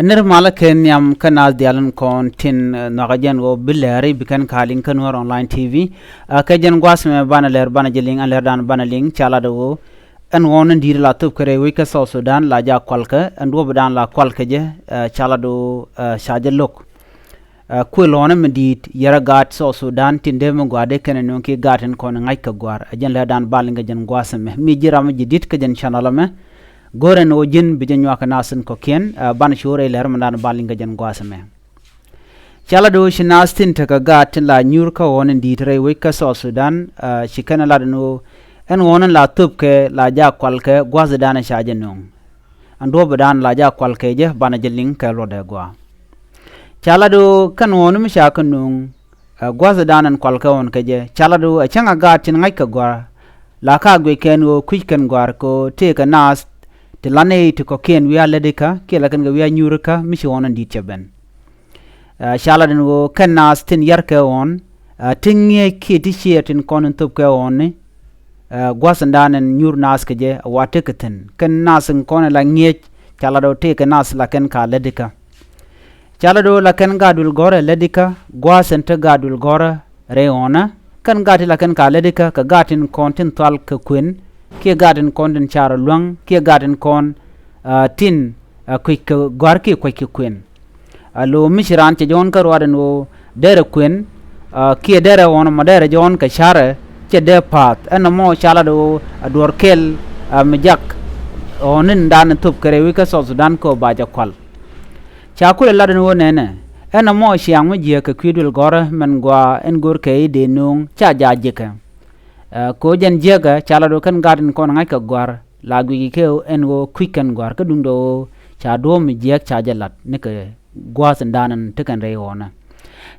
نر مالكن يام كناز ديالن كون تين نغجن و بلاري بكن كالين كنور اونلاين تي في كجن غواس مي بانا لير بانا جلين ان لير دان بانا لين چالا دو ان وونن دير لا توب كري ويكا سو سودان لا جا كولكا ان دو بدان لا كولكا جه چالا دو شاجلوك كولون مديت يرا غات سو سودان تين دم غوادي كن نونكي غاتن كون ngay ka gwar ajen لير دان بالين جن غواس مي مي جيرام جديد كجن channel me goren o jin bijen waka nasin ko ken ban shure ler mandan balinga jan gwasame chala do shinastin taka gat la nyur ka wonen ditre we ka so sudan shikana la no en wonen la tubke la ja kwalke gwazadana shaje non ando badan la ja kwalke je bana jelin ka rode gwa chala do kan wonum shakan non gwazadanan kwalke won ke je chala do a changa gat ngai ka gwa la ka gwe ken o kwiken gwar ko te ka nas tilane to ko ken wiya ledeka ke la kan ga wiya nyurka mishi wonan dit chaben shala den go kan nas tin yarka won tinge ke ti shetin konon top ka won gwasandanen nyur nas ke je wate keten kan nasin kon la nge chala do te ka nas la kan ka ledeka chala do la kan gadul gore ledeka gwasan ta gadul gore re ona kan gati la kan ka ledeka ka gatin kontin tal ka kwen ke garden konden charo luang ke garden kon tin quick gorki quick queen lo mishiran che jon kar waden wo dere queen ke dere won ma dere jon ka share che de pat en mo chala do ador kel mijak onin dan tup kare wi ka so sudan ko baja kwal chakule laden wo nene en mo shiang mi je ka kwidul gore men gwa en gor ke de nung cha ja jeka ko jen jega chala do kan garden kon ngai ka gwar lagwi ke en go quicken gwar ka dundo cha do mi jek cha jalat ne ke gwas ndanan tekan re wona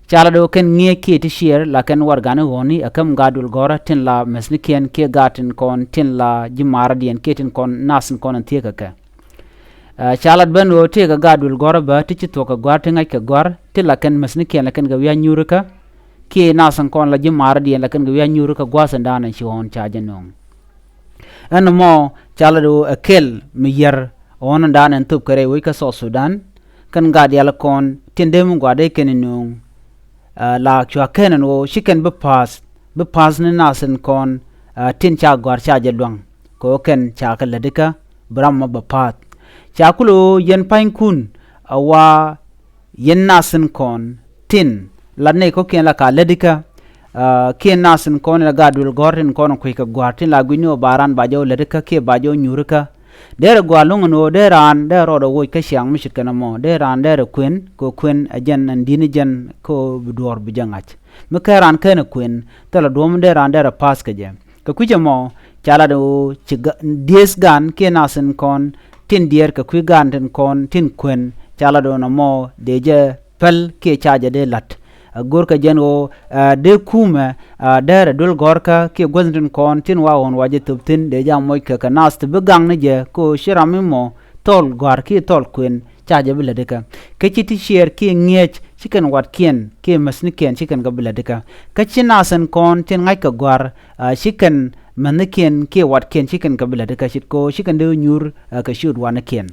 chala do kan nge ke ti share la kan war gane woni akam gadul gora tin la mesniken ke garden kon tin la jimar dien ke tin kon nasin kon an tieka ka chala ben wo te ka gadul gora ba ti to ka gwar tin ngai ka gwar tin la kan mesniken la kan ga ya nyurka ke nasan kon la jimar dien la kan ga ya nyuru ka gwasan danan shi hon chaje non an mo chala do akel mi yer on danan tup kare wi ka so sudan kan ga dia la kon tinde mu gwade ken non la chwa ken no shiken be pass ne nasan kon tin cha gwar chaje dong ko ken cha ka ladika brahma ba pat cha kulo yen pain kun awa yen nasan kon tin lanne ko ken la ka ledika ken nasin kon la gadul gorin kon ko ka gwartin la gwinyo baran bajo ledika ke bajo nyurka dere gwalung no deran dero do wo ka syang mishit kana mo deran dere kwen ko kwen ajen ndini jen ko bidor bijangach mekaran ken kwen tala dom deran dere pas ka je ka kuje mo chala do des gan ken nasin kon tin dier ka kwi gan tin kon tin kwen chala do no mo deje pel ke chaje de lat gorka jengo de kuma dere dul gorka ke gwazin kon tin wa won waje tubtin de jam moy ka nast begang ne je ko shiramimo tol gor ki tol kwen chaje bile deka ke chiti share ki ngech chicken wat kien ke masni ken chicken ga bile deka ka chinasan kon tin ngai ka gor chicken maniken ke wat ken chicken ga bile deka chit ko chicken de nyur ka shud wan ken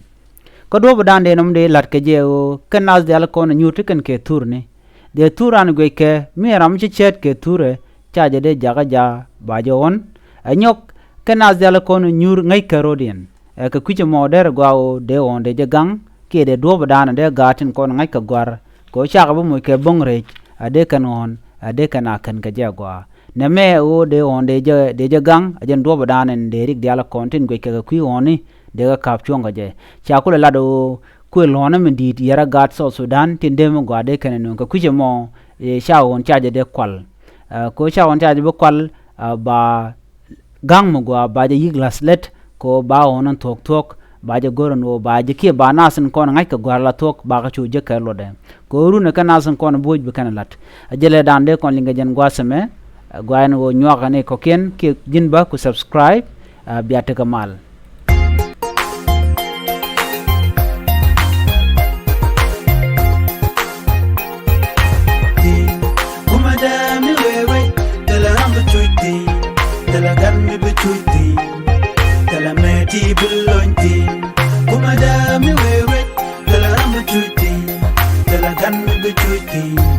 ko do badan de nom de lat ke je o kanas de al kon nyur chicken ke turne de turan gwe ke mi ram chi chet ke ture chaje de jaga ja bajo on anyok kanas de la kon nyur ngai karodien ka kuche moder gwao de on de jagang ke de do badana de gatin kon ngai ka gwar ko chaga bu mo ke bongre ade kanon ade kana kan ka jagwa na me o de on de jagang ajen do badana de rik de la kontin gwe ke ku oni de ka kapchonga je chakula la do ko lona min dit yara gat so sudan tinde mo gwade kan non ka kuje mo sha won chaje de kwal ko sha won chaje be kwal ba gang mo gwa ba je yiglas let ko ba onan tok ba je goron wo ba je ke ba nasin kon ngai ka gwar la tok ba ka chu je ka lo de ko ru ne ka nasin kon boj be kan lat ajele dan de kon linga jen gwasame gwaen wo nyoga ne ko ken ke jin ba ku subscribe biate kamal Belong, come, Madame, we wait, the lamb to King.